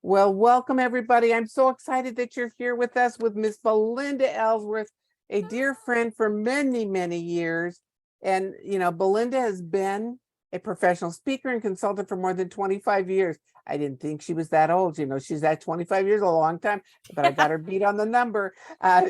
Well, welcome everybody. I'm so excited that you're here with us with Miss Belinda Ellsworth, a dear friend for many, many years. And, Belinda has been a professional speaker and consultant for more than 25 years. I didn't think she was that old. She's at 25 years, a long time, but I got her beat on the number.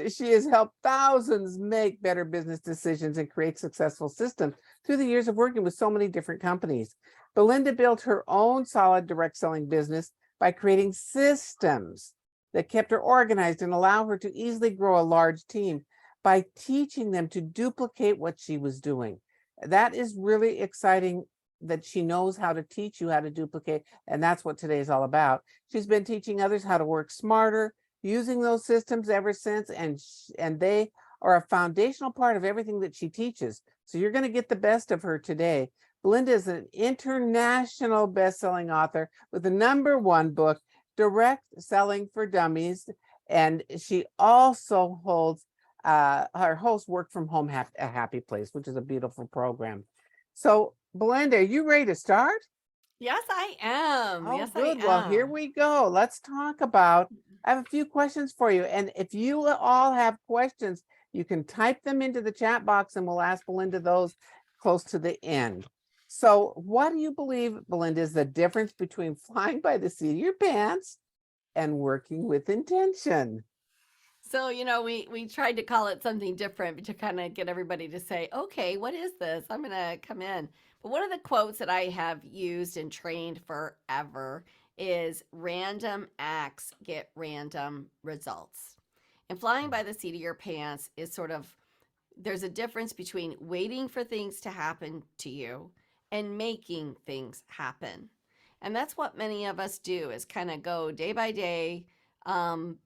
She has helped thousands make better business decisions and create successful systems through the years of working with so many different companies. Belinda built her own solid direct selling business by creating systems that kept her organized and allow her to easily grow a large team by teaching them to duplicate what she was doing. That is really exciting that she knows how to teach you how to duplicate. And that's what today is all about. She's been teaching others how to work smarter using those systems ever since. And they are a foundational part of everything that she teaches. So you're going to get the best of her today. Belinda is an international best-selling author with the #1 book, Direct Selling for Dummies. And she also holds her host Work from Home a Happy Place, which is a beautiful program. So, Belinda, are you ready to start? Yes, I am. Oh, Yes, I good. Well, here am. we go. Let's talk about. I have a few questions for you. And if you all have questions, you can type them into the chat box and we'll ask Belinda those close to the end. So, what do you believe, Belinda, is the difference between flying by the seat of your pants and working with intention? So, we tried to call it something different to kind of get everybody to say, "Okay, what is this? I'm going to come in." But one of the quotes that I have used and trained forever is random acts get random results. And flying by the seat of your pants is sort of there's a difference between waiting for things to happen to you and making things happen. And that's what many of us do is kind of go day by day,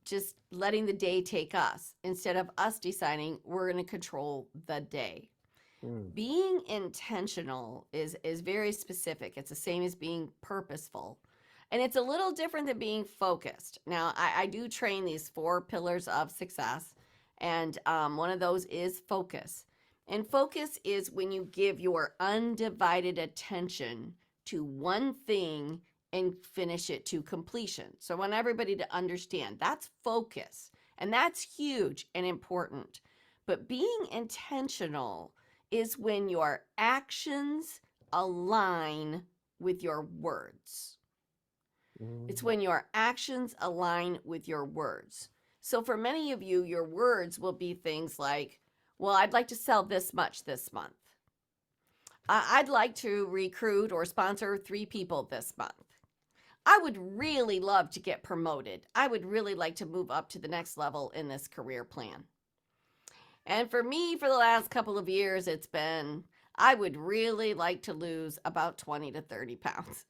just letting the day take us instead of us deciding we're going to control the day. Mm. Being intentional is very specific. It's the same as being purposeful. And it's a little different than being focused. Now, I do train these 4 pillars of success, and one of those is focus. And focus is when you give your undivided attention to one thing and finish it to completion. So I want everybody to understand that's focus, and that's huge and important. But being intentional is when your actions align with your words. It's Mm. when your actions align with your words. So for many of you, your words will be things like, well, I'd like to sell this much this month. I'd like to recruit or sponsor 3 people this month. I would really love to get promoted. I would really like to move up to the next level in this career plan. And for me, for the last couple of years, it's been I would really like to lose about 20 to 30 pounds.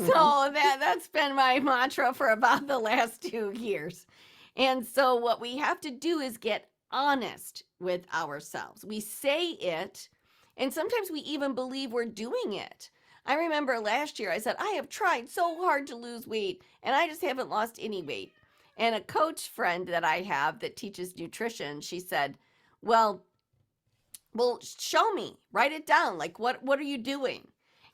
So that's been my mantra for about the last 2 years. And so what we have to do is get honest with ourselves. We say it, and sometimes we even believe we're doing it. I remember last year I said, I have tried so hard to lose weight, and I just haven't lost any weight. And a coach friend that I have that teaches nutrition, she said, "Well, show me. Write it down. Like what are you doing?"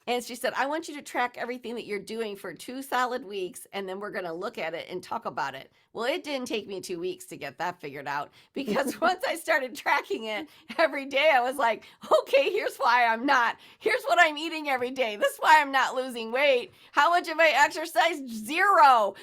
And she said, "I want you to track everything that you're doing for 2 solid weeks, and then we're going to look at it and talk about it." Well, it didn't take me 2 weeks to get that figured out because once I started tracking it every day, I was like, okay, here's why I'm not. Here's what I'm eating every day. This is why I'm not losing weight. How much have I exercised? 0.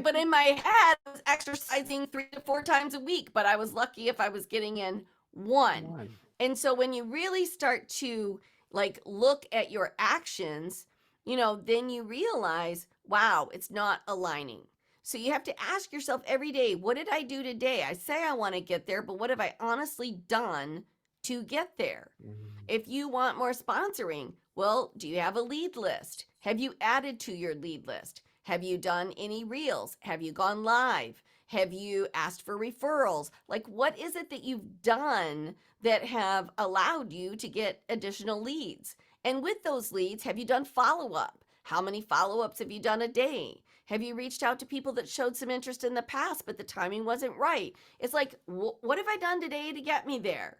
But in my head, I was exercising 3 to 4 times a week, but I was lucky if I was getting in one. One. And so when you really start to like look at your actions, then you realize, wow, it's not aligning. So you have to ask yourself every day, what did I do today? I say I want to get there, but what have I honestly done to get there? Mm. If you want more sponsoring, well, do you have a lead list? Have you added to your lead list? Have you done any reels? Have you gone live? Have you asked for referrals? Like, what is it that you've done that have allowed you to get additional leads? And with those leads, have you done follow up? How many follow ups have you done a day? Have you reached out to people that showed some interest in the past, but the timing wasn't right? It's like, what have I done today to get me there?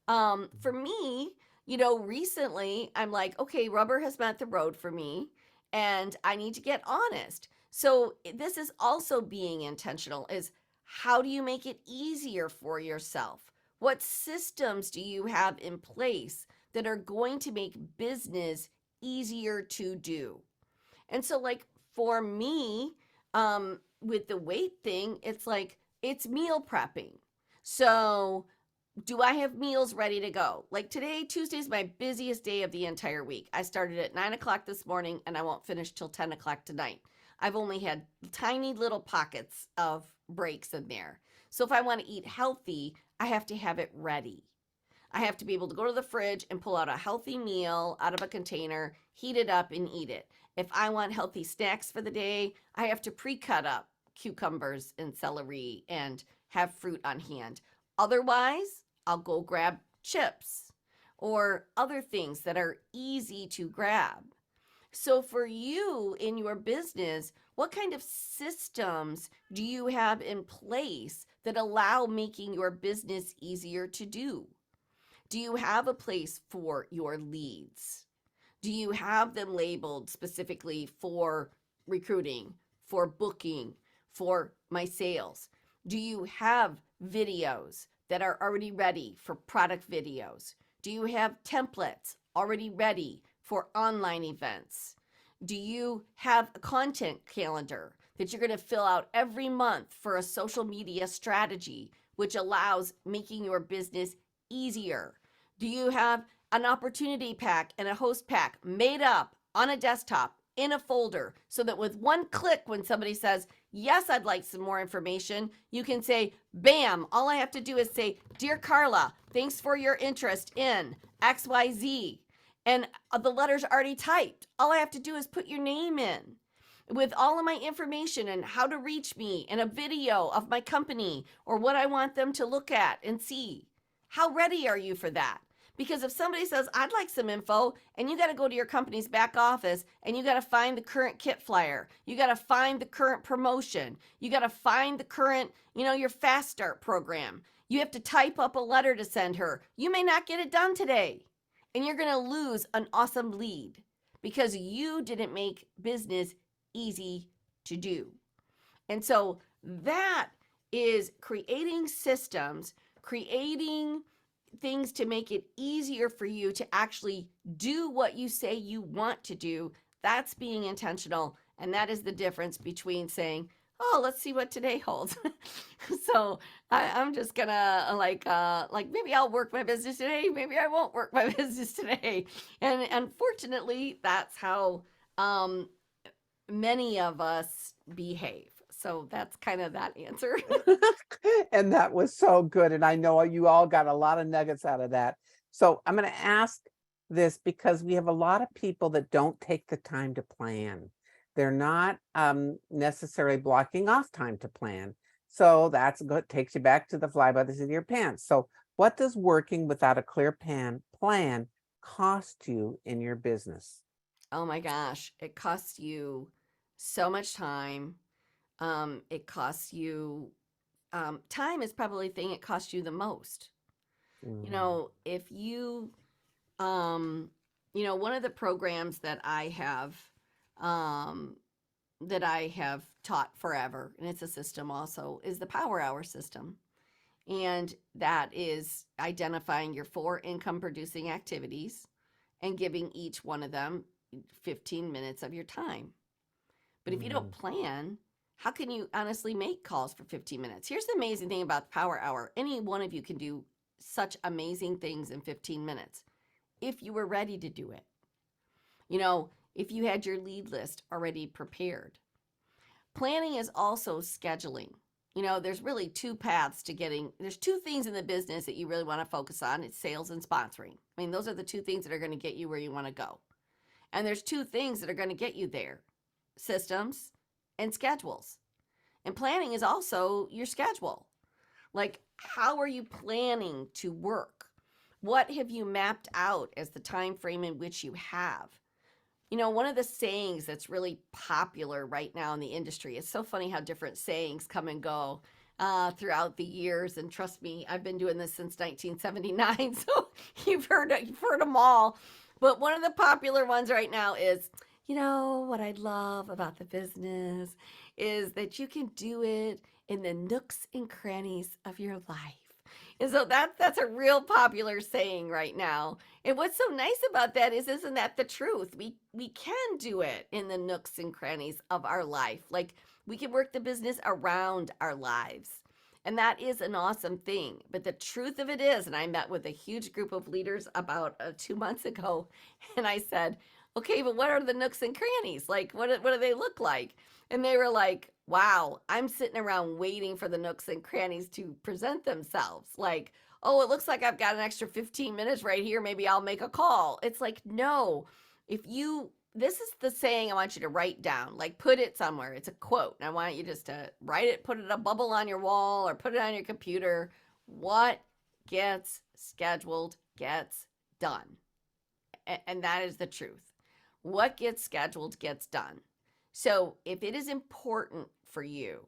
For me, recently I'm like, okay, rubber has met the road for me and I need to get honest. So this is also being intentional is how do you make it easier for yourself? What systems do you have in place that are going to make business easier to do? And so, like for me, with the weight thing, it's like it's meal prepping. So, do I have meals ready to go? Like today, Tuesday is my busiest day of the entire week. I started at 9 o'clock this morning and I won't finish till 10 o'clock tonight. I've only had tiny little pockets of breaks in there. So, if I want to eat healthy, I have to have it ready. I have to be able to go to the fridge and pull out a healthy meal out of a container, heat it up, and eat it. If I want healthy snacks for the day, I have to pre cut up cucumbers and celery and have fruit on hand. Otherwise, I'll go grab chips or other things that are easy to grab. So, for you in your business, what kind of systems do you have in place that allow making your business easier to do? Do you have a place for your leads? Do you have them labeled specifically for recruiting, for booking, for my sales? Do you have videos that are already ready for product videos? Do you have templates already ready for online events? Do you have a content calendar that you're going to fill out every month for a social media strategy, which allows making your business easier? Do you have an opportunity pack and a host pack made up on a desktop in a folder so that with one click, when somebody says, yes, I'd like some more information, you can say, bam, all I have to do is say, dear Carla, thanks for your interest in XYZ. And the letter's already typed. All I have to do is put your name in with all of my information and how to reach me and a video of my company or what I want them to look at and see. How ready are you for that? Because if somebody says, I'd like some info, and you got to go to your company's back office and you got to find the current kit flyer, you got to find the current promotion, you got to find the current, your fast start program. You have to type up a letter to send her. You may not get it done today. And you're going to lose an awesome lead because you didn't make business easy to do. And so that is creating systems, creating things to make it easier for you to actually do what you say you want to do. That's being intentional. And that is the difference between saying, oh, let's see what today holds. So I'm just gonna like maybe I'll work my business today, maybe I won't work my business today. And unfortunately, that's how many of us behave. So that's kind of that answer. And that was so good. And I know you all got a lot of nuggets out of that. So I'm going to ask this because we have a lot of people that don't take the time to plan. They're not necessarily blocking off time to plan. So that's good. Takes you back to the fly by the seat of your pants. So what does working without a clear plan cost you in your business? Oh my gosh, it costs you so much time. It costs you time is probably the thing it costs you the most. If you one of the programs that I have taught forever, and it's a system also, is the Power Hour system. And that is identifying your 4 income producing activities and giving each one of them 15 minutes of your time. But if you don't plan, how can you honestly make calls for 15 minutes? Here's the amazing thing about the Power Hour. Any one of you can do such amazing things in 15 minutes if you were ready to do it. If you had your lead list already prepared. Planning is also scheduling. There's really 2 paths to there's 2 things in the business that you really want to focus on. It's sales and sponsoring. I mean, those are the 2 things that are going to get you where you want to go. And there's 2 things that are going to get you there: systems and schedules. And planning is also your schedule. Like, how are you planning to work? What have you mapped out as the time frame in which you have? One of the sayings that's really popular right now in the industry, it's so funny how different sayings come and go throughout the years. And trust me, I've been doing this since 1979, so you've heard them all. But one of the popular ones right now is, what I love about the business is that you can do it in the nooks and crannies of your life. And so that's a real popular saying right now. And what's so nice about that is, isn't that the truth? We can do it in the nooks and crannies of our life. Like, we can work the business around our lives. And that is an awesome thing. But the truth of it is, and I met with a huge group of leaders about 2 months ago, and I said, okay, but what are the nooks and crannies? Like, what do they look like? And they were like, wow, I'm sitting around waiting for the nooks and crannies to present themselves. Like, oh, it looks like I've got an extra 15 minutes right here. Maybe I'll make a call. It's like, no, this is the saying I want you to write down, like put it somewhere. It's a quote. And I want you just to write it, put it a bubble on your wall or put it on your computer. What gets scheduled gets done. And that is the truth. What gets scheduled gets done. So if it is important for you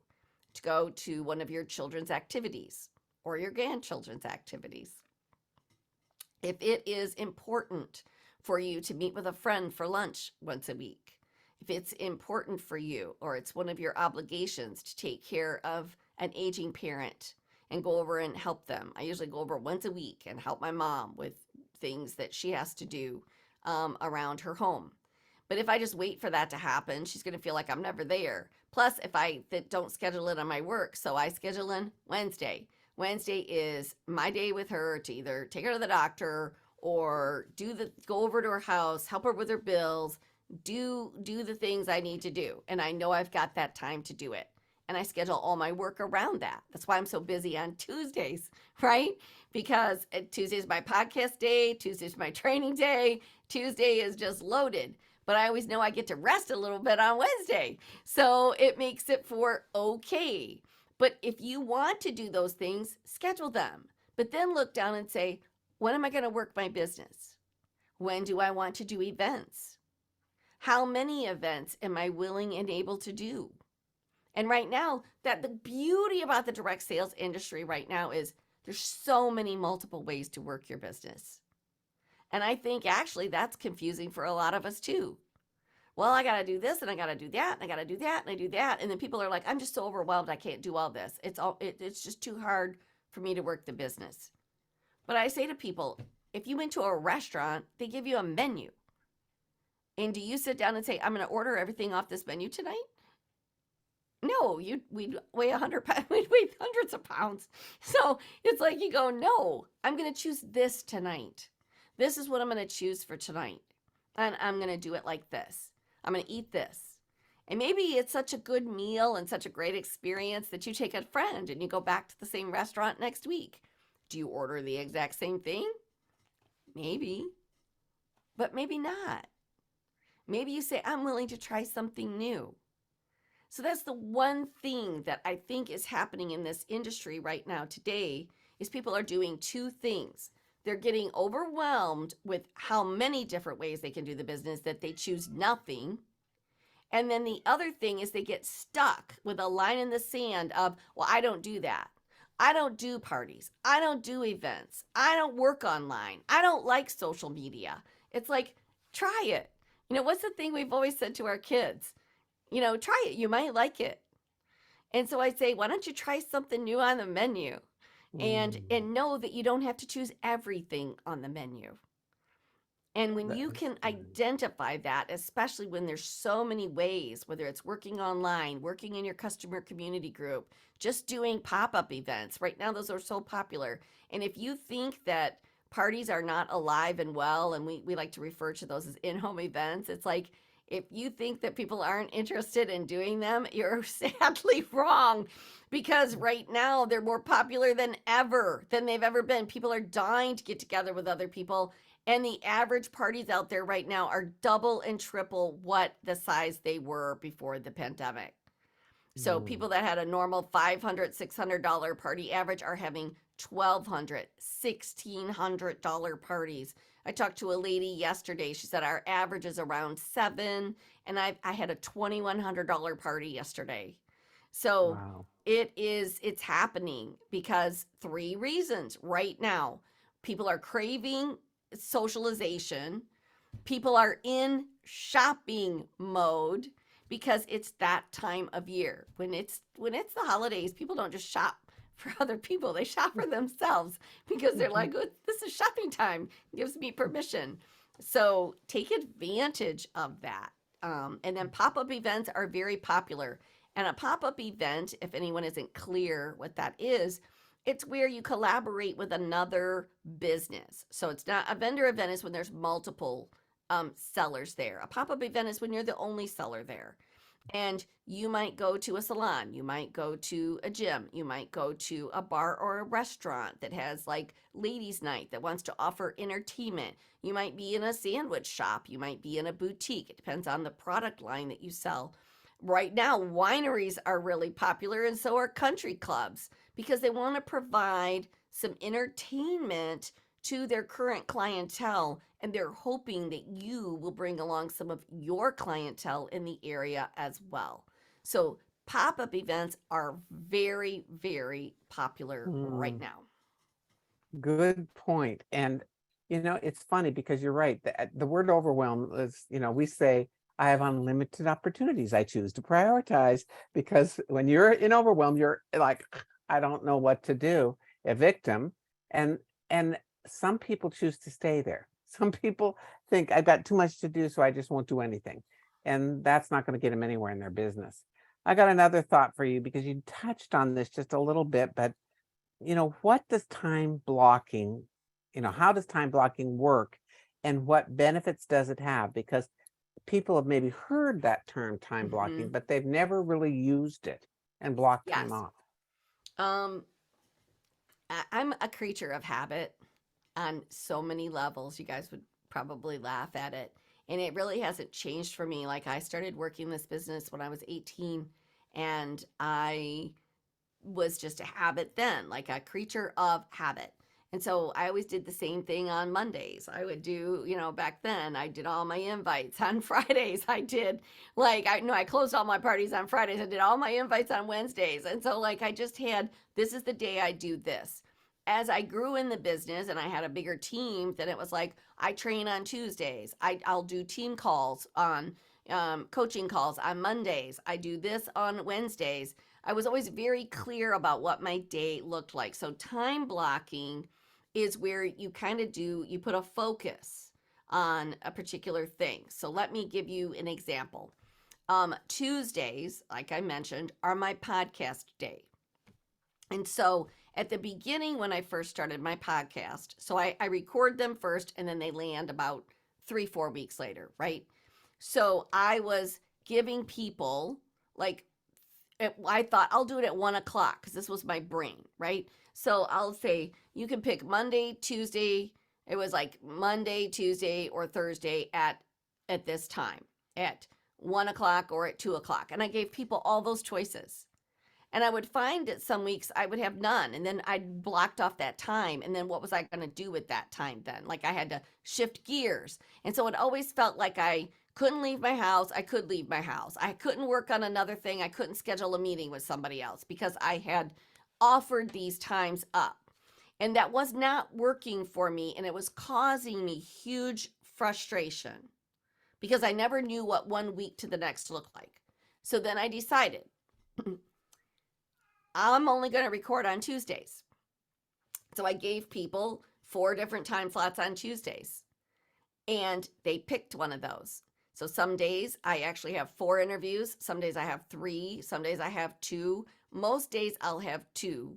to go to one of your children's activities or your grandchildren's activities, if it is important for you to meet with a friend for lunch once a week, if it's important for you or it's one of your obligations to take care of an aging parent and go over and help them. I usually go over once a week and help my mom with things that she has to do around her home. But if I just wait for that to happen, she's going to feel like I'm never there. Plus, if I don't schedule it on my work, so I schedule in Wednesday. Wednesday is my day with her to either take her to the doctor or go over to her house, help her with her bills, do the things I need to do. And I know I've got that time to do it. And I schedule all my work around that. That's why I'm so busy on Tuesdays, right? Because Tuesday is my podcast day, Tuesday is my training day, Tuesday is just loaded. But I always know I get to rest a little bit on Wednesday. So it makes it for okay. But if you want to do those things, schedule them. But then look down and say, when am I going to work my business? When do I want to do events? How many events am I willing and able to do? And right now, the beauty about the direct sales industry right now is there's so many multiple ways to work your business. And I think actually that's confusing for a lot of us too. Well, I got to do this and I got to do that and I got to do that and I do that. And then people are like, I'm just so overwhelmed. I can't do all this. It's just too hard for me to work the business. But I say to people, if you went to a restaurant, they give you a menu. And do you sit down and say, I'm going to order everything off this menu tonight? No, we'd weigh 100 pounds, we'd weigh hundreds of pounds. So it's like you go, no, I'm going to choose this tonight. This is what I'm going to choose for tonight. And I'm going to do it like this. I'm going to eat this. And maybe it's such a good meal and such a great experience that you take a friend and you go back to the same restaurant next week. Do you order the exact same thing? Maybe, but maybe not. Maybe you say, I'm willing to try something new. So that's the one thing that I think is happening in this industry right now today is people are doing two things. They're getting overwhelmed with how many different ways they can do the business that they choose nothing. And then the other thing is they get stuck with a line in the sand of, well, I don't do that. I don't do parties. I don't do events. I don't work online. I don't like social media. It's like, try it. What's the thing we've always said to our kids? Try it. You might like it. And so I say, why don't you try something new on the menu? And know that you don't have to choose everything on the menu. And when you can identify that, especially when there's so many ways, whether it's working online, working in your customer community group, just doing pop-up events. Right now, those are so popular. And if you think that parties are not alive and well, and we like to refer to those as in-home events, it's like, if you think that people aren't interested in doing them, you're sadly wrong, because right now they're more popular than they've ever been. People are dying to get together with other people. And the average parties out there right now are double and triple what the size they were before the pandemic. So people that had a normal $500, $600 party average are having $1,200, $1,600 parties. I talked to a lady yesterday. She said our average is around $7,000, and I had a $2,100 party yesterday. So Wow. it's happening because 3 reasons right now. People are craving socialization. People are in shopping mode because it's that time of year. When it's the holidays, people don't just shop for other people. They shop for themselves because they're Mhm. like, "Oh, this is shopping time. It gives me permission." So take advantage of that. And then pop-up events are very popular. And a pop-up event, if anyone isn't clear what that is, it's where you collaborate with another business. So it's not a vendor event is when there's multiple sellers there. A pop-up event is when you're the only seller there. And you might go to a salon, you might go to a gym, you might go to a bar or a restaurant that has like ladies' night that wants to offer entertainment. You might be in a sandwich shop, you might be in a boutique. It depends on the product line that you sell. Right now, wineries are really popular, and so are country clubs because they want to provide some entertainment to their current clientele, and they're hoping that you will bring along some of your clientele in the area as well. So, pop up events are very, very popular right Mm, now. good point. And, it's funny because you're right. The word overwhelm is, we say, I have unlimited opportunities. I choose to prioritize because when you're in overwhelm, you're like, I don't know what to do, a victim. And some people choose to stay there. Some people think I've got too much to do, so I just won't do anything. And that's not going to get them anywhere in their business. I got another thought for you because you touched on this just a little bit, but what does time blocking, how does time blocking work and what benefits does it have? Because people have maybe heard that term time blocking, Hmm. but they've never really used it and blocked time Yes. off. Um, I'm a creature of habit on so many levels. You guys would probably laugh at it. And it really hasn't changed for me. Like, I started working this business when I was 18, and I was just a habit then, like a creature of habit. And so I always did the same thing on Mondays. I would do, back then I did all my invites on Fridays. I did like I know I closed all my parties on Fridays. I did all my invites on Wednesdays. And so like I just had this is the day I do this. As I grew in the business and I had a bigger team, then it was like I train on Tuesdays. I'll do team calls on coaching calls on Mondays. I do this on Wednesdays. I was always very clear about what my day looked like. So time blocking is where you kind of you put a focus on a particular thing. So let me give you an example. Tuesdays, like I mentioned, are my podcast day. And so at the beginning, when I first started my podcast, so I record them first and then they land about 3, 4 weeks later, right? So I was giving people like I thought I'll do it at 1 o'clock because this was my brain, right? So I'll say you can pick Monday, Tuesday. It was like Monday, Tuesday, or Thursday at this time at 1 o'clock or at 2 o'clock, and I gave people all those choices. And I would find that some weeks I would have none, and then I'd blocked off that time. And then what was I going to do with that time then? Like I had to shift gears, and so it always felt like I couldn't leave my house. I could leave my house. I couldn't work on another thing. I couldn't schedule a meeting with somebody else because I had offered these times up. And that was not working for me. And it was causing me huge frustration because I never knew what 1 week to the next looked like. So then I decided I'm only going to record on Tuesdays. So I gave people 4 different time slots on Tuesdays, and they picked one of those. So some days I actually have 4 interviews. Some days I have 3. Some days I have 2. Most days I'll have 2.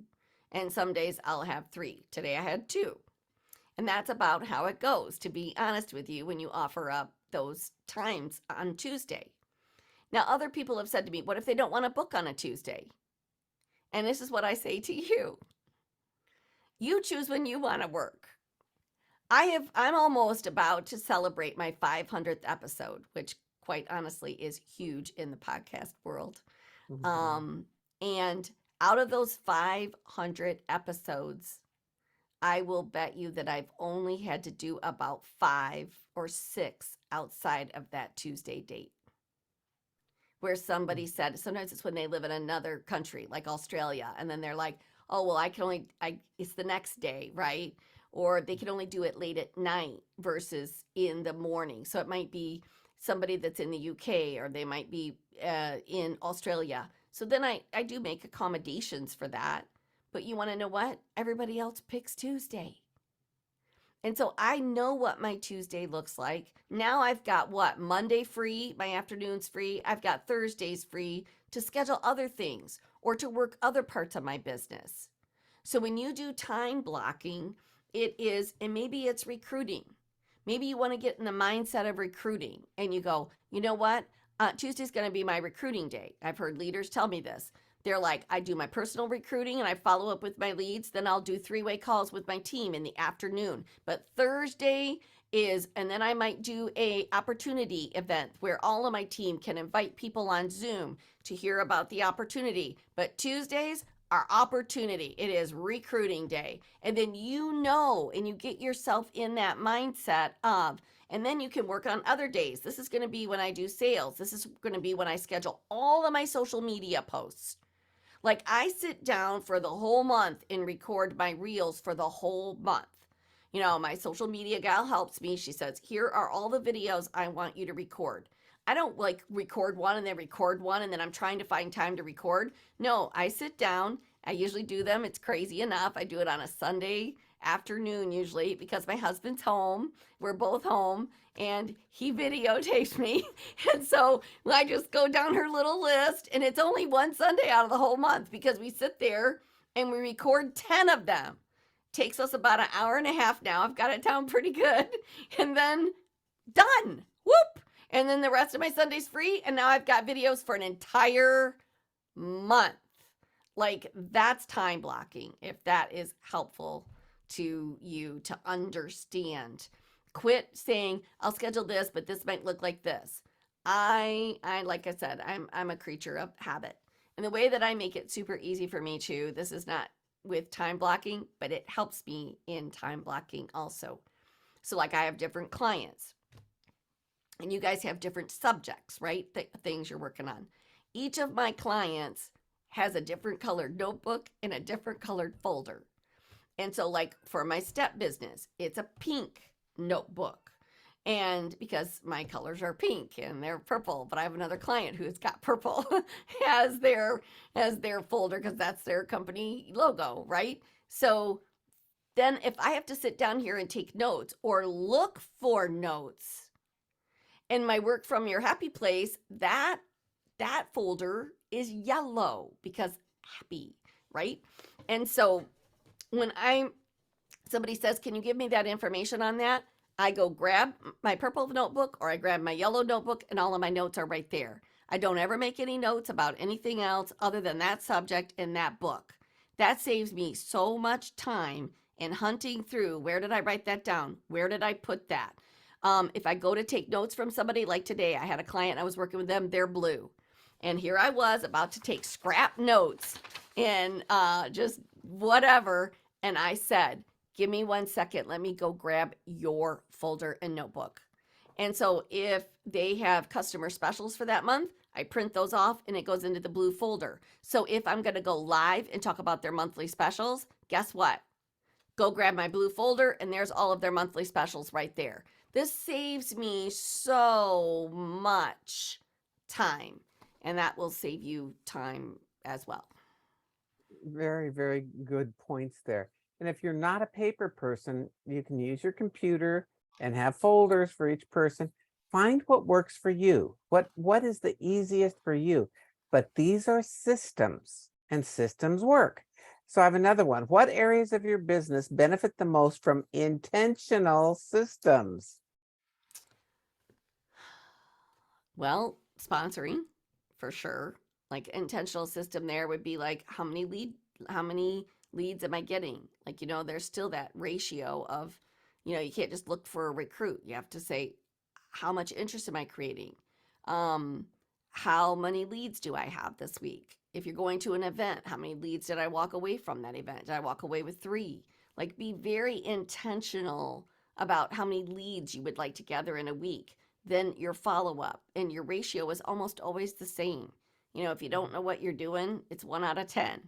And some days I'll have 3. Today I had 2. And that's about how it goes, to be honest with you, when you offer up those times on Tuesday. Now, other people have said to me, what if they don't want to book on a Tuesday? And this is what I say to you. You choose when you want to work. I'm almost about to celebrate my 500th episode, which quite honestly is huge in the podcast world. Mhm. Um, and out of those 500 episodes, I will bet you that I've only had to do about 5 or 6 outside of that Tuesday date. Where somebody said, sometimes it's when they live in another country, like Australia, and then they're like, oh, well, I can only, it's the next day, right? or they can only do it late at night versus in the morning. So it might be somebody that's in the UK, or they might be in Australia. So then I do make accommodations for that. But you want to know what? Everybody else picks Tuesday. And so I know what my Tuesday looks like. Now I've got what? Monday free, my afternoon's free. I've got Thursdays free to schedule other things or to work other parts of my business. So when you do time blocking, it is, and maybe it's recruiting. Maybe you want to get in the mindset of recruiting and you go, you know what? Tuesday's going to be my recruiting day. I've heard leaders tell me this. They're like, I do my personal recruiting and I follow up with my leads. Then I'll do 3-way calls with my team in the afternoon. But Thursday is, and then I might do a opportunity event where all of my team can invite people on Zoom to hear about the opportunity. But Tuesdays are opportunity. It is recruiting day. And then and you get yourself in that mindset of, and then you can work on other days. This is going to be when I do sales. This is going to be when I schedule all of my social media posts. Like I sit down for the whole month and record my reels for the whole month. You know, my social media gal helps me. She says, here are all the videos I want you to record. I don't like record one and then record one and then I'm trying to find time to record. No, I sit down. I usually do them. It's crazy enough. I do it on a Sunday afternoon usually because my husband's home. We're both home and he videotapes me. And so I just go down her little list and it's only one Sunday out of the whole month because we sit there and we record 10 of them. Takes us about an hour and a half now. I've got it down pretty good. And then done. Whoop. And then the rest of my Sunday's free. And now I've got videos for an entire month. Like that's time blocking, if that is helpful to you to understand. Quit saying, I'll schedule this, but this might look like this. I like I said, I'm a creature of habit. And the way that I make it super easy for me too, this is not with time blocking, but it helps me in time blocking also. So like I have different clients and you guys have different subjects, right? Things you're working on. Each of my clients has a different colored notebook and a different colored folder. And so like for my step business, it's a pink notebook. And because my colors are pink and they're purple, but I have another client who's got purple as their folder because that's their company logo, right? So then if I have to sit down here and take notes or look for notes in my work from your happy place, that folder is yellow because happy, right? And so when somebody says, can you give me that information on that? I go grab my purple notebook or I grab my yellow notebook and all of my notes are right there. I don't ever make any notes about anything else other than that subject in that book. That saves me so much time in hunting through, where did I write that down? Where did I put that? If I go to take notes from somebody, like today, I had a client, I was working with them, they're blue. And here I was about to take scrap notes and just whatever. And I said, give me 1 second. Let me go grab your folder and notebook. And so if they have customer specials for that month, I print those off and it goes into the blue folder. So if I'm going to go live and talk about their monthly specials, guess what? Go grab my blue folder and there's all of their monthly specials right there. This saves me so much time, and that will save you time as well. Very, very good points there. And if you're not a paper person, you can use your computer and have folders for each person. Find what works for you. What is the easiest for you? But these are systems and systems work. So I have another one. What areas of your business benefit the most from intentional systems? Well, sponsoring for sure. Like intentional system there would be like how many leads am I getting? Like, there's still that ratio of, you can't just look for a recruit. You have to say, how much interest am I creating? How many leads do I have this week? If you're going to an event, how many leads did I walk away from that event? Did I walk away with 3? Like be very intentional about how many leads you would like to gather in a week. Then your follow-up and your ratio is almost always the same. If you don't know what you're doing, it's 1 out of 10.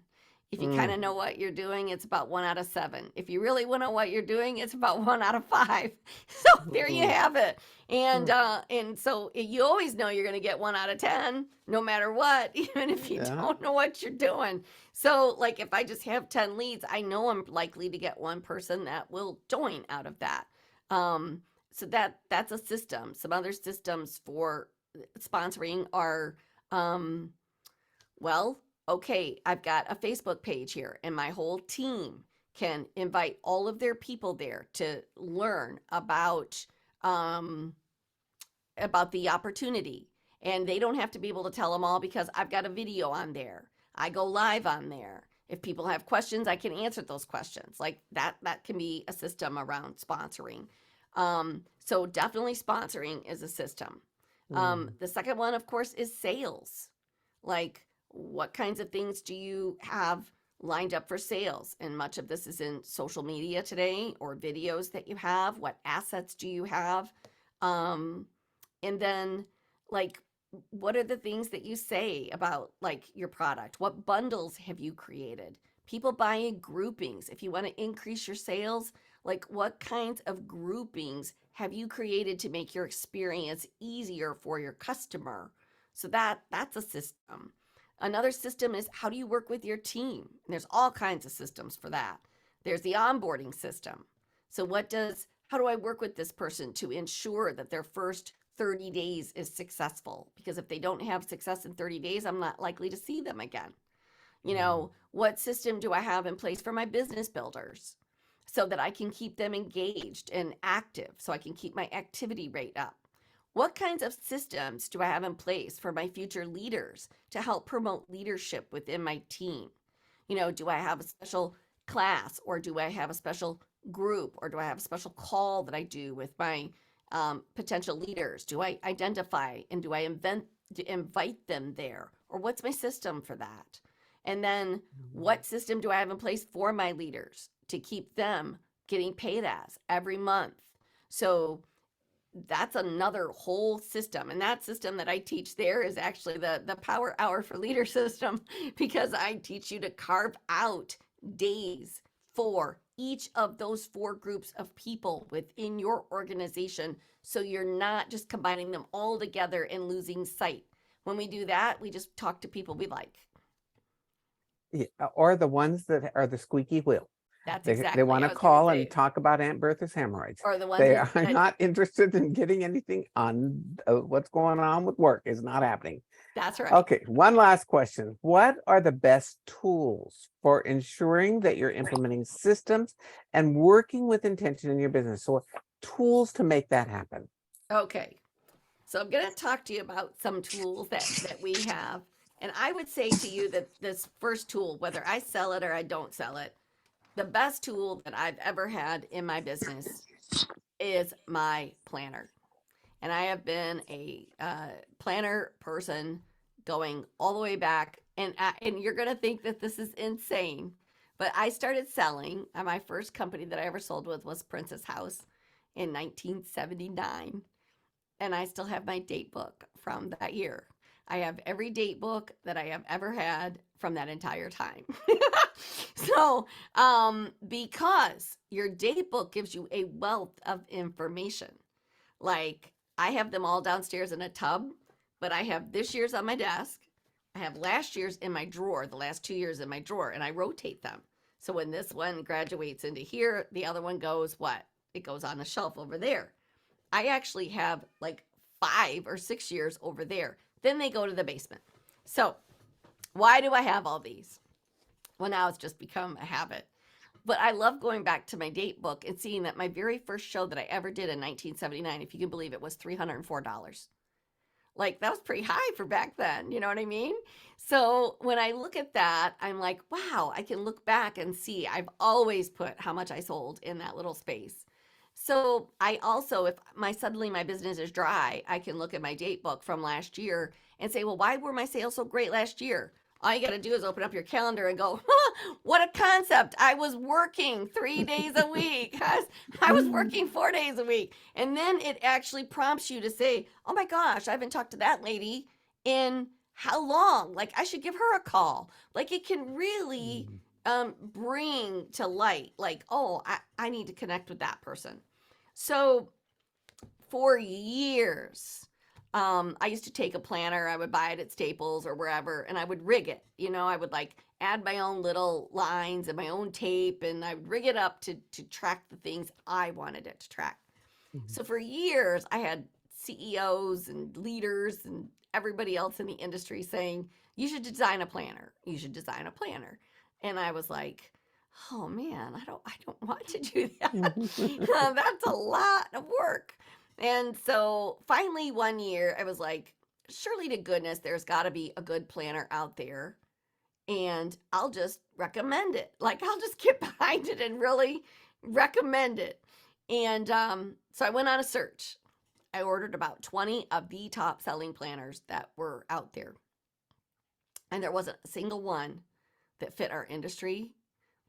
If you kind Mm, of know what you're doing, it's about 1 out of 7. If you really want to know what you're doing, it's about 1 out of 5. So there you mm, have it. mm. And so you always know you're going to get 1 out of 10, no matter what, even if you Yeah. don't know what you're doing. So like if I just have 10 leads, I know I'm likely to get one person that will join out of that. So that's a system. Some other systems for sponsoring are um, well, okay, I've got a Facebook page here, and my whole team can invite all of their people there to learn um, about the opportunity. And they don't have to be able to tell them all because I've got a video on there. I go live on there. If people have questions, I can answer those questions. Like that can be a system around sponsoring. So definitely sponsoring is a system. Mm. The second one, of course, is sales. Like, what kinds of things do you have lined up for sales? And much of this is in social media today or videos that you have. What assets do you have? Um, and then, like, what are the things that you say about like your product? What bundles have you created? People buy in groupings. If you want to increase your sales, like what kinds of groupings have you created to make your experience easier for your customer? So that's a system. Another system is how do you work with your team? And there's all kinds of systems for that. There's the onboarding system. So how do I work with this person to ensure that their first 30 days is successful? Because if they don't have success in 30 days, I'm not likely to see them again. Mm. What system do I have in place for my business builders so that I can keep them engaged and active, so I can keep my activity rate up? What kinds of systems do I have in place for my future leaders to help promote leadership within my team? Do I have a special class, or do I have a special group, or do I have a special call that I do with my potential leaders? Do I identify and do I invite them there? Or what's my system for that? And then what system do I have in place for my leaders to keep them getting paid as every month? So that's another whole system. And that system that I teach there is actually the Power Hour for Leader system, because I teach you to carve out days for each of those 4 groups of people within your organization, so you're not just combining them all together and losing sight. When we do that, we just talk to people we like. Yeah, or the ones that are the squeaky wheel. That's They exactly want I to was going to call and say. talk about Aunt Bertha's hemorrhoids. Or the ones They that, are not interested in getting anything on what's going on with work is not happening. that's right. Okay, one last question. What are the best tools for ensuring that you're implementing systems and working with intention in your business? So tools to make that happen. Okay. So I'm going to talk to you about some tools that we have. And I would say to you that this first tool, whether I sell it or I don't sell it, the best tool that I've ever had in my business is my planner. And I have been a planner person going all the way back. And you're going to think that this is insane. But I started selling, and my first company that I ever sold with was Princess House in 1979. And I still have my date book from that year. I have every date book that I have ever had from that entire time. So, because your date book gives you a wealth of information, like I have them all downstairs in a tub, but I have this year's on my desk. I have last year's in my drawer, the last 2 years in my drawer, and I rotate them. So when this one graduates into here, the other one goes what? It goes on the shelf over there. I actually have like 5 or 6 years over there. Then they go to the basement. So, why do I have all these? Well, now it's just become a habit. But I love going back to my date book and seeing that my very first show that I ever did in 1979, if you can believe it, was $304. Like, that was pretty high for back then. You know what I mean? So when I look at that, I'm like, wow, I can look back and see I've always put how much I sold in that little space. So I also, if suddenly my business is dry, I can look at my date book from last year and say, well, why were my sales so great last year? All you got to do is open up your calendar and go, what a concept. I was working 3 days a week. I was working 4 days a week. And then it actually prompts you to say, oh my gosh, I haven't talked to that lady in how long? Like I should give her a call. Like it can really bring to light, like, oh, I need to connect with that person. So for years, I used to take a planner, I would buy it at Staples or wherever, and I would rig it. I would like add my own little lines and my own tape, and I would rig it up to track the things I wanted it to track. Mhm. So for years, I had CEOs and leaders and everybody else in the industry saying, you should design a planner. You should design a planner. And I was like, oh man, I don't want to do that. That's a lot of work. And so finally one year I was like, surely to goodness, there's got to be a good planner out there. And I'll just recommend it. Like I'll just get behind it and really recommend it. And so I went on a search. I ordered about 20 of the top selling planners that were out there. And there wasn't a single one that fit our industry,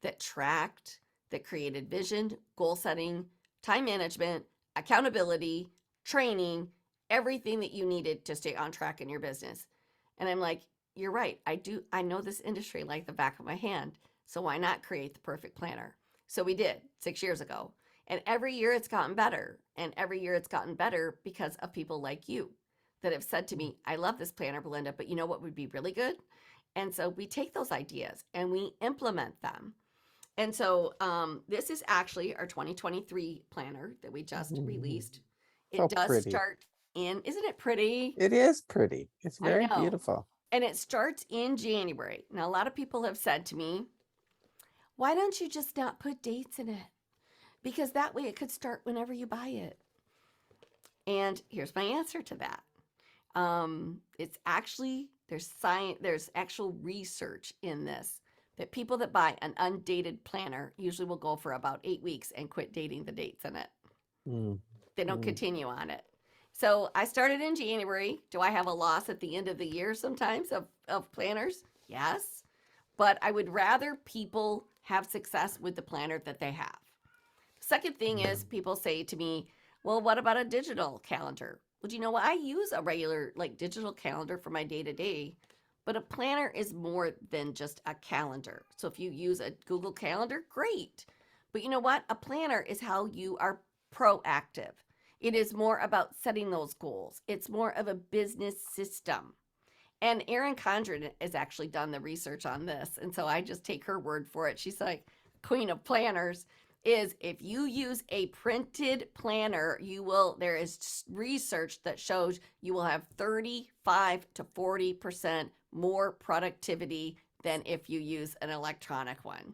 that tracked, that created vision, goal setting, time management, accountability, training, everything that you needed to stay on track in your business. And I'm like, you're right. I know this industry like the back of my hand. So why not create the perfect planner? So we did 6 years ago. And every year it's gotten better. And every year it's gotten better because of people like you that have said to me, I love this planner, Belinda, but you know what would be really good? And so we take those ideas and we implement them. And so this is actually our 2023 planner that we just released. So It does pretty. start isn't it pretty? It is pretty. It's I very know. beautiful. And it starts in January. Now, a lot of people have said to me, why don't you just not put dates in it? Because that way it could start whenever you buy it. And here's my answer to that. It's actually, there's science, there's actual research in this that people that buy an undated planner usually will go for about 8 weeks and quit dating the dates in it. Mm, They don't mm. continue on it. So I started in January. Do I have a loss at the end of the year sometimes of planners? Yes. But I would rather people have success with the planner that they have. Second thing is people say to me, well, what about a digital calendar? Well, do you know what? I use a regular like digital calendar for my day to day, but a planner is more than just a calendar. So if you use a Google Calendar, great. But you know what? A planner is how you are proactive. It is more about setting those goals. It's more of a business system. And Erin Condren has actually done the research on this. And so I just take her word for it. She's like, queen of planners. Is if you use a printed planner, there is research that shows you will have 35 to 40% more productivity than if you use an electronic one.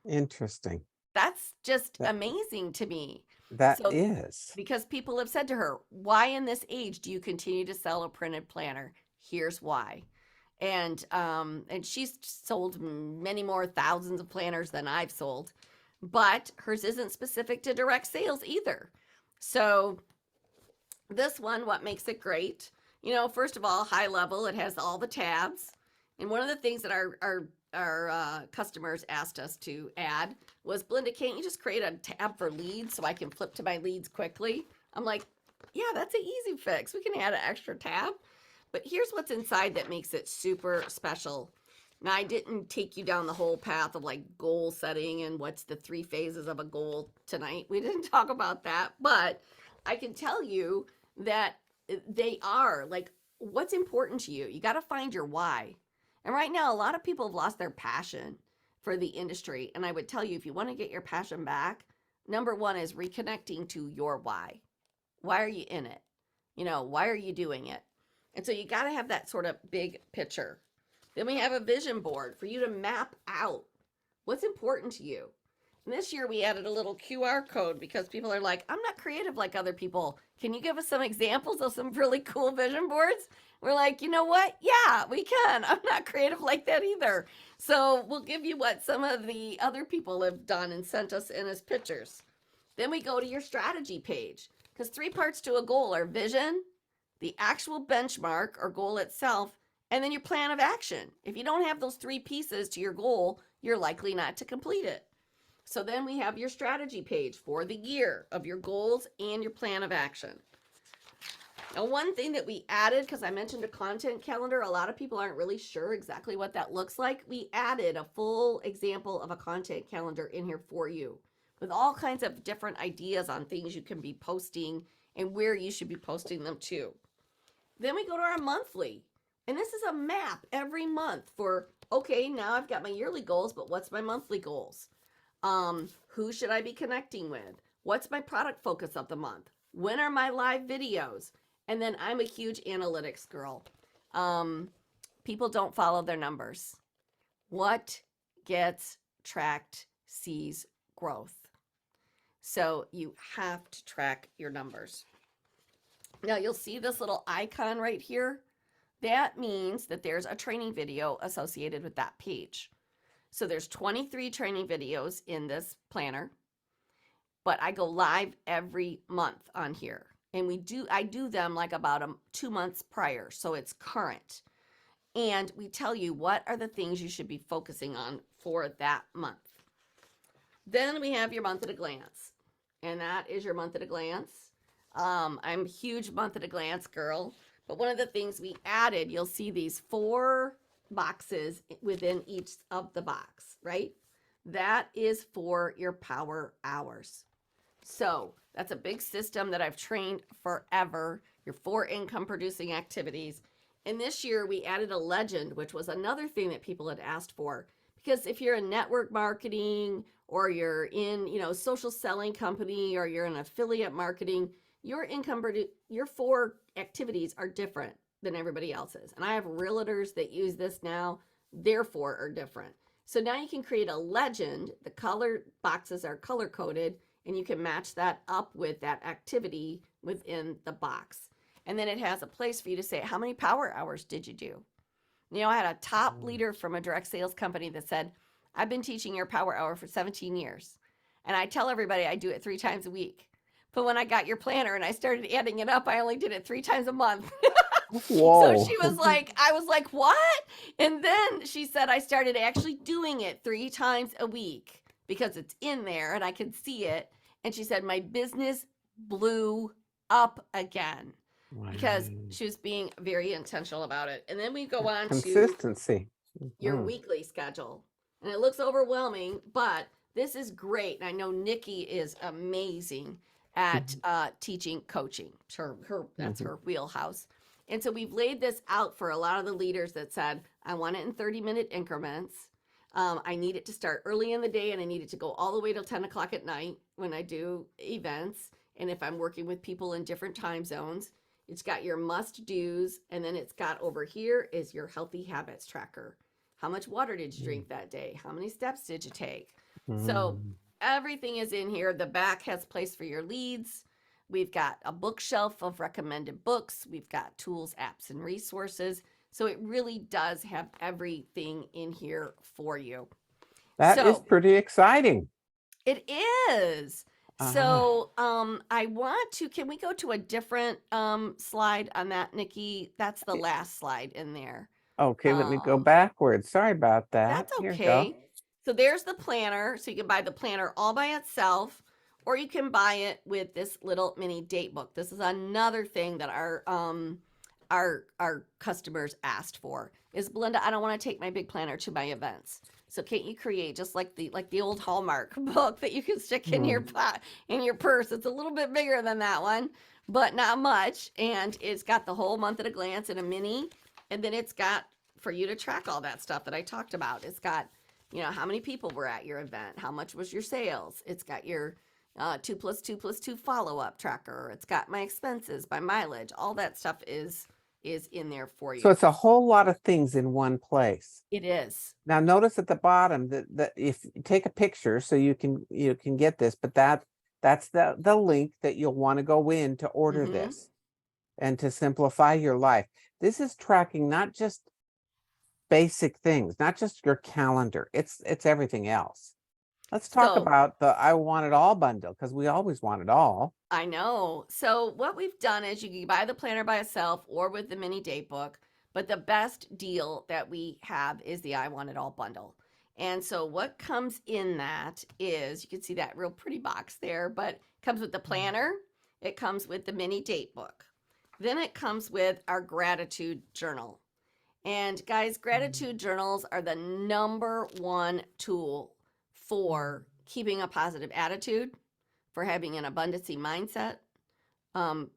Interesting. That's just That amazing to me. that So, is. because people have said to her, why in this age do you continue to sell a printed planner? Here's why. And she's sold many more thousands of planners than I've sold, but hers isn't specific to direct sales either. So this one, what makes it great? First of all, high level, it has all the tabs. And one of the things that our customers asked us to add was, Belinda, can't you just create a tab for leads so I can flip to my leads quickly? I'm like, yeah, that's an easy fix. We can add an extra tab. But here's what's inside that makes it super special. Now, I didn't take you down the whole path of like goal setting and what's the 3 phases of a goal tonight. We didn't talk about that, but I can tell you that they are like, what's important to you? You got to find your why. And right now, a lot of people have lost their passion for the industry. And I would tell you, if you want to get your passion back, number one is reconnecting to your why. Why are you in it? Why are you doing it? And so you got to have that sort of big picture. Then we have a vision board for you to map out what's important to you. And this year we added a little QR code because people are like, I'm not creative like other people. Can you give us some examples of some really cool vision boards? We're like, you know what? Yeah, we can. I'm not creative like that either. So we'll give you what some of the other people have done and sent us in as pictures. Then we go to your strategy page because 3 parts to a goal are vision, the actual benchmark or goal itself, and then your plan of action. If you don't have those 3 pieces to your goal, you're likely not to complete it. So then we have your strategy page for the year of your goals and your plan of action. And one thing that we added, because I mentioned a content calendar, a lot of people aren't really sure exactly what that looks like. We added a full example of a content calendar in here for you with all kinds of different ideas on things you can be posting and where you should be posting them to. Then we go to our monthly. And this is a map every month for, okay, now I've got my yearly goals, but what's my monthly goals? Who should I be connecting with? What's my product focus of the month? When are my live videos? And then I'm a huge analytics girl. People don't follow their numbers. What gets tracked sees growth. So you have to track your numbers. Now you'll see this little icon right here. That means that there's a training video associated with that page. So there's 23 training videos in this planner, but I go live every month on here. And I do them like about 2 months prior, so it's current. And we tell you what are the things you should be focusing on for that month. Then we have your month at a glance, and that is your month at a glance. I'm a huge month at a glance girl, but one of the things we added, you'll see these 4 boxes within each of the box, right? That is for your power hours. So that's a big system that I've trained forever, your 4 income producing activities. And this year we added a legend, which was another thing that people had asked for. Because if you're in network marketing or you're in, social selling company or you're in affiliate marketing, your your 4 activities are different than everybody else's. And I have realtors that use this now, therefore are different. So now you can create a legend. The color boxes are color coded and you can match that up with that activity within the box. And then it has a place for you to say, how many power hours did you do? I had a top leader from a direct sales company that said, I've been teaching your power hour for 17 years. And I tell everybody I do it 3 times a week. But when I got your planner and I started adding it up, I only did it 3 times a month. Whoa. So I was like, what? And then she said, I started actually doing it 3 times a week because it's in there and I can see it. And she said, my business blew up again because she was being very intentional about it. And then we go on to Consistency. your weekly schedule. And it looks overwhelming, but this is great. And I know Nikki is amazing at teaching coaching. That's her wheelhouse. And so we've laid this out for a lot of the leaders that said, I want it in 30-minute increments. I need it to start early in the day and I need it to go all the way till 10 o'clock at night when I do events. And if I'm working with people in different time zones, it's got your must do's. And then it's got over here is your healthy habits tracker. How much water did you drink that day? How many steps did you take? So everything is in here. The back has place for your leads. We've got a bookshelf of recommended books. We've got tools, apps, and resources. So it really does have everything in here for you. That is pretty exciting. It is. So I want to, can we go to a different slide on that, Nikki? That's the last slide in there. Okay, let me go backwards. Sorry about that. That's okay. So there's the planner. So you can buy the planner all by itself, or you can buy it with this little mini date book. This is another thing that our customers asked for is, Belinda, I don't want to take my big planner to my events. So can't you create just like the old Hallmark book that you can stick in your purse? It's a little bit bigger than that one, but not much. And it's got the whole month at a glance in a mini. And then it's got for you to track all that stuff that I talked about. It's got, how many people were at your event? How much was your sales? It's got your 2 + 2 + 2 follow-up tracker. It's got my expenses, my mileage. All that stuff is in there for you. So it's a whole lot of things in one place. It is. Now notice at the bottom that if you take a picture so you can get this, but that's the link that you'll want to go in to order this and to simplify your life. This is tracking not just basic things, not just your calendar. It's everything else. Let's talk about the I Want It All bundle, because we always want it all. I know. So what we've done is you can buy the planner by itself or with the mini date book, but the best deal that we have is the I Want It All bundle. And so what comes in that is, you can see that real pretty box there, but it comes with the planner. It comes with the mini date book. Then it comes with our gratitude journal. And guys, gratitude journals are the number one tool for keeping a positive attitude, for having an abundancy mindset. Um,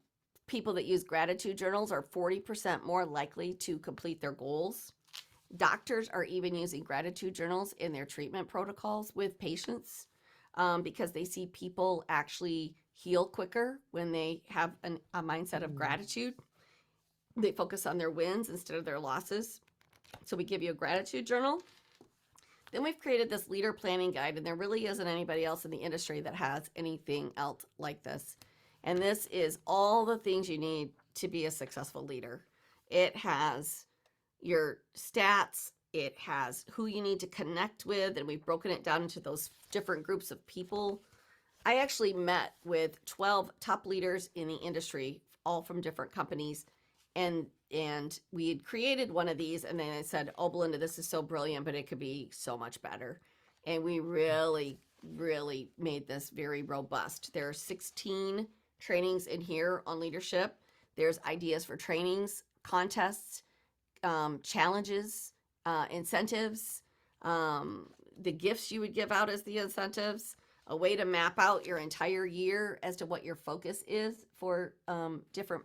People that use gratitude journals are 40% more likely to complete their goals. Doctors are even using gratitude journals in their treatment protocols with patients because they see people actually heal quicker when they have a mindset of gratitude. They focus on their wins instead of their losses. So we give you a gratitude journal. Then we've created this leader planning guide, and there really isn't anybody else in the industry that has anything else like this. And this is all the things you need to be a successful leader. It has your stats, it has who you need to connect with, and we've broken it down into those different groups of people. I actually met with 12 top leaders in the industry, all from different companies, and we had created one of these, and then I said, "Oh, Belinda, this is so brilliant, but it could be so much better." And we really, really made this very robust. There are 16 trainings in here on leadership. There's ideas for trainings, contests, challenges, incentives, the gifts you would give out as the incentives, a way to map out your entire year as to what your focus is for different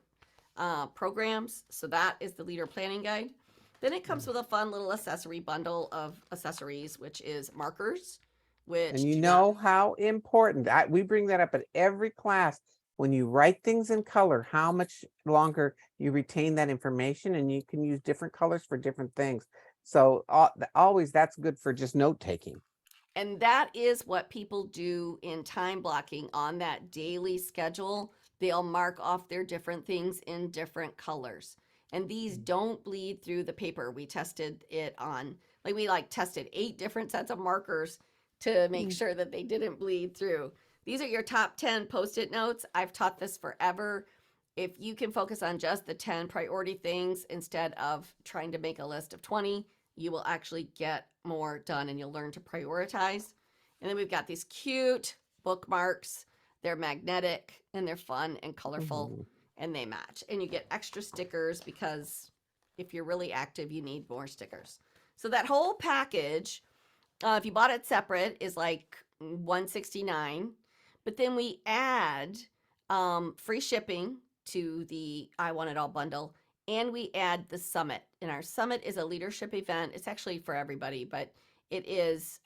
programs. So that is the leader planning guide. Then it comes with a fun little accessory bundle of accessories, which is markers, which And you know how important, we bring that up at every class. When you write things in color, how much longer you retain that information, and you can use different colors for different things. So always that's good for just note taking. And that is what people do in time blocking on that daily schedule. They'll mark off their different things in different colors. And these don't bleed through the paper. We tested it on, like, we tested 8 different sets of markers to make sure that they didn't bleed through. These are your top 10 post-it notes. I've taught this forever. If you can focus on just the 10 priority things instead of trying to make a list of 20, you will actually get more done and you'll learn to prioritize. And then we've got these cute bookmarks. They're magnetic and they're fun and colorful and they match. And you get extra stickers because if you're really active, you need more stickers. So that whole package, if you bought it separate, is like $169. But then we add free shipping to the I Want It All bundle, and we add the summit. And our summit is a leadership event. It's actually for everybody, but it is,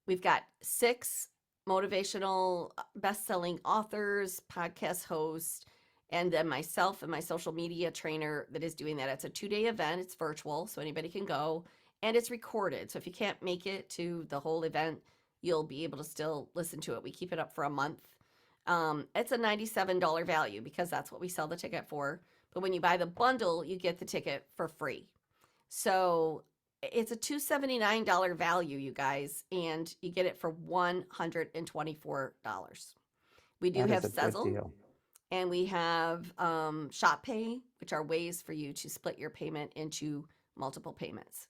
we've got 6 motivational best-selling authors, podcast hosts, and then myself and my social media trainer that is doing that. It's a 2-day event. It's virtual, so anybody can go, and it's recorded. So if you can't make it to the whole event, you'll be able to still listen to it. We keep it up for a month. It's a $97 value because that's what we sell the ticket for. But when you buy the bundle, you get the ticket for free. So it's a $279 value, you guys, and you get it for $124. We do That have is a good Sezzle, deal. and we have Shop Pay, which are ways for you to split your payment into multiple payments.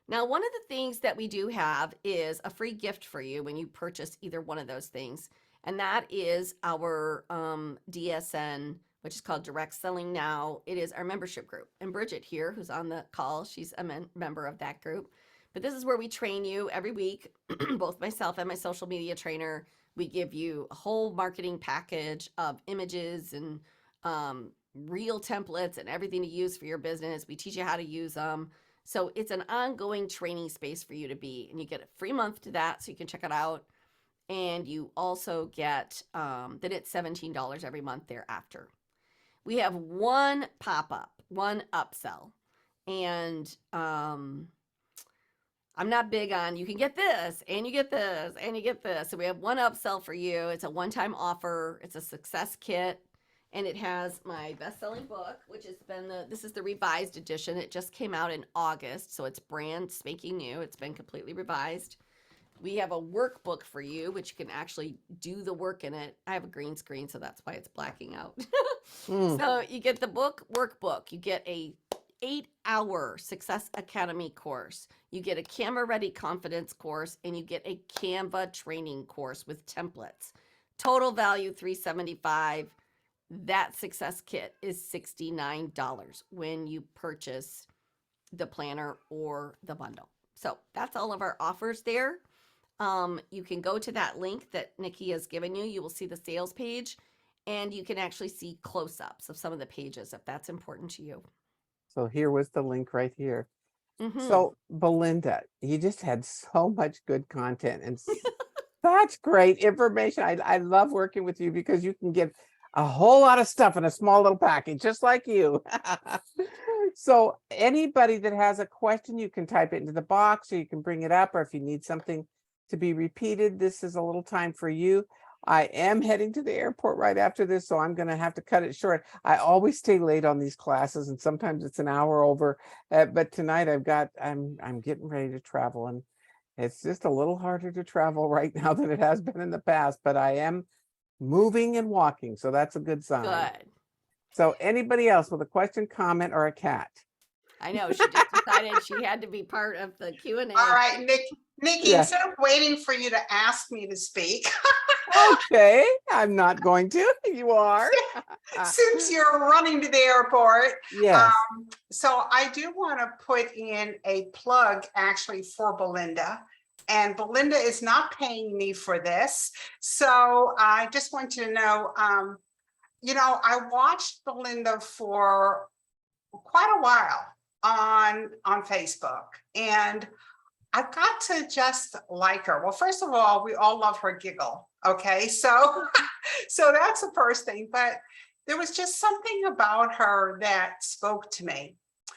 Now, one of the things that we do have is a free gift for you when you purchase either one of those things, and that is our DSN, which is called Direct Selling Now. It is our membership group. And Bridget here, who's on the call, she's a member of that group. But this is where we train you every week, both myself and my social media trainer. We give you a whole marketing package of images and real templates and everything to use for your business. We teach you how to use them. So it's an ongoing training space for you to be, and you get a free month to that, so you can check it out. And you also get, then it's $17 every month thereafter. We have one pop-up, one upsell, and I'm not big on you can get this, and you get this, and you get this. So we have one upsell for you. It's a one-time offer. It's a success kit. And it has my best-selling book, which has been this is the revised edition. It just came out in August, so it's brand spanking new. It's been completely revised. We have a workbook for you, which you can actually do the work in it. I have a green screen, so that's why it's blacking out. So you get the book workbook. You get a 8-hour Success Academy course. You get a Camera Ready Confidence course, and you get a Canva training course with templates. Total value $375. that success kit is $69 when you purchase the planner or the bundle. So that's all of our offers there. You can go to that link that Nikki has given you. You will see the sales page, and you can actually see close-ups of some of the pages if that's important to you. So here was the link right here. Mm-hmm. So Belinda, you just had so much good content and such great information. I love working with you because you can give a whole lot of stuff in a small little package, just like you. So anybody that has a question, you can type it into the box or you can bring it up, or if you need something to be repeated, this is a little time for you. I am heading to the airport right after this, so I'm going to have to cut it short. I always stay late on these classes, and sometimes it's an hour over. But tonight I'm getting ready to travel, and it's just a little harder to travel right now than it has been in the past. But I am moving and walking, so that's a good sign. Good. So anybody else with a question, comment, or a cat? I know she just decided she had to be part of the Q&A. All right, Nikki, Yeah. instead of waiting for you to ask me to speak, Okay, I'm not going to. You are. since you're running to the airport, Yes. so I do want to put in a plug actually for Belinda. And Belinda is not paying me for this. So I just want you to know, I watched Belinda for quite a while on Facebook, and I've got to just like her. Well, first of all, we all love her giggle. Okay, so that's the first thing. But there was just something about her that spoke to me.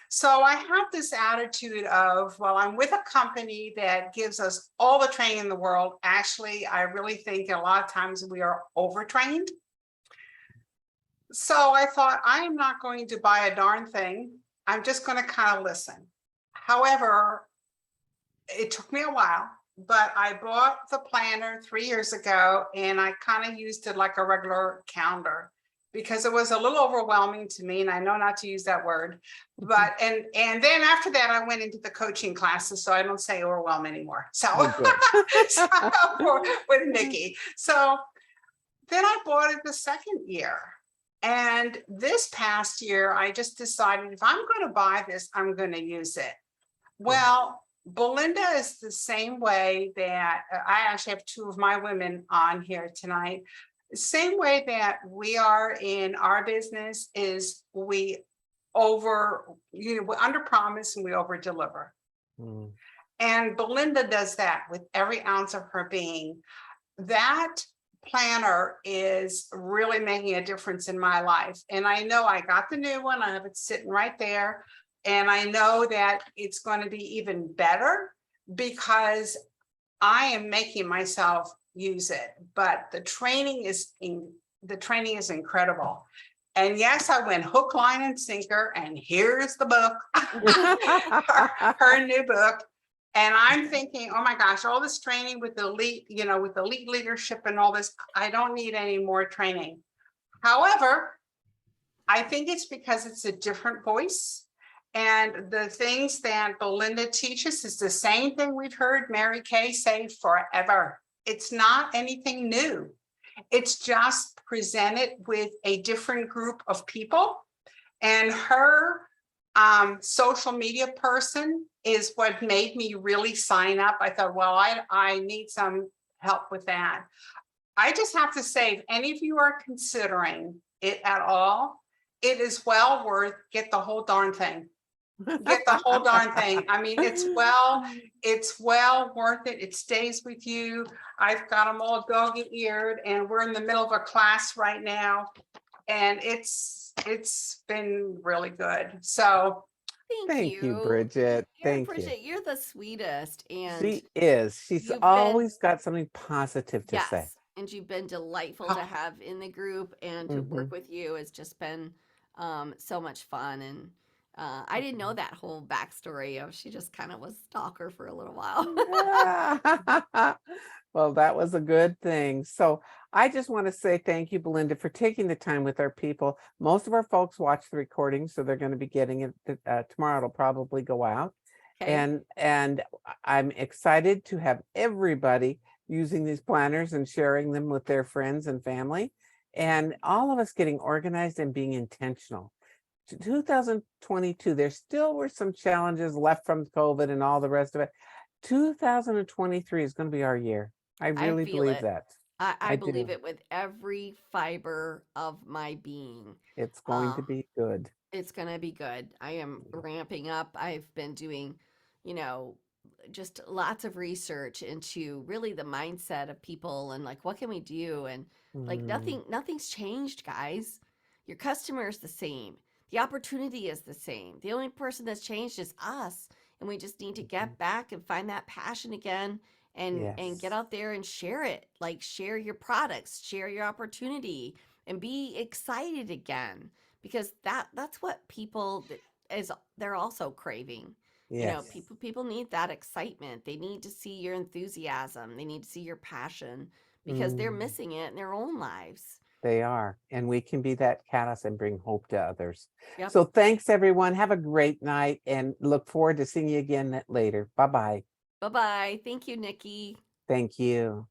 So I have this attitude of, well, I'm with a company that gives us all the training in the world. Actually, I really think a lot of times we are overtrained. So I thought, I am not going to buy a darn thing. I'm just going to kind of listen. However, it took me a while, but I bought the planner 3 years ago, and I kind of used it like a regular calendar because it was a little overwhelming to me, and I know not to use that word. But and then after that, I went into the coaching classes, so I don't say overwhelm anymore. So, with Nikki. So then I bought it the second year. And this past year, I just decided if I'm going to buy this, I'm going to use it. Well, Belinda is the same way that I actually have two of my women on here tonight. Same way that we are in our business is we under promise and we over deliver. And Belinda does that with every ounce of her being. That planner is really making a difference in my life. And I know I got the new one. I have it sitting right there. And I know that it's going to be even better because I am making myself use it. But the training is incredible. And yes, I went hook, line, and sinker. And here's the book, her new book. And I'm thinking, oh my gosh, all this training with elite, with elite leadership and all this, I don't need any more training. However, I think it's because it's a different voice. And the things that Belinda teaches is the same thing we've heard Mary Kay say forever. It's not anything new. It's just presented with a different group of people. And her social media person is what made me really sign up. I thought, well, I need some help with that. I just have to say, if any of you are considering it at all, it is well worth, get the whole darn thing. Get the whole darn thing. I mean, it's well worth it. It stays with you. I've got them all dog-eared, and we're in the middle of a class right now, and it's been really good. So Thank you, Bridget. Thank you. Bridget, you're the sweetest. And She is. She's always got something positive to say. And you've been delightful to have in the group, and to work with you has just been so much fun. And I didn't know that whole backstory of she just kind of was stalker for a little while. Well, that was a good thing. So I just want to say thank you, Belinda, for taking the time with our people. Most of our folks watch the recording, so they're going to be getting it tomorrow. It'll probably go out. Okay. And I'm excited to have everybody using these planners and sharing them with their friends and family. and all of us getting organized and being intentional. 2022, there still were some challenges left from COVID and all the rest of it. 2023 is going to be our year. I really feel believe it. that. I I believe do. it with every fiber of my being. It's going Uh, to be good. it's going to be good. I am ramping up. I've been doing, you know, just lots of research into really the mindset of people and like what can we do, and like Mm, nothing's changed, guys. Your customer is the same. The opportunity is the same. The only person that's changed is us, and we just need to mhm. get back and find that passion again, and get Yes, out there and share it. Like share your products, share your opportunity, and be excited again, because that's what people is they're also craving. You know, yes, people need that excitement. They need to see your enthusiasm. They need to see your passion, because they're mm, missing it in their own lives. they are. And we can be that catalyst and bring hope to others. Yep. So thanks, everyone. Have a great night and look forward to seeing you again later. Bye bye. Bye bye. Thank you, Nikki. Thank you.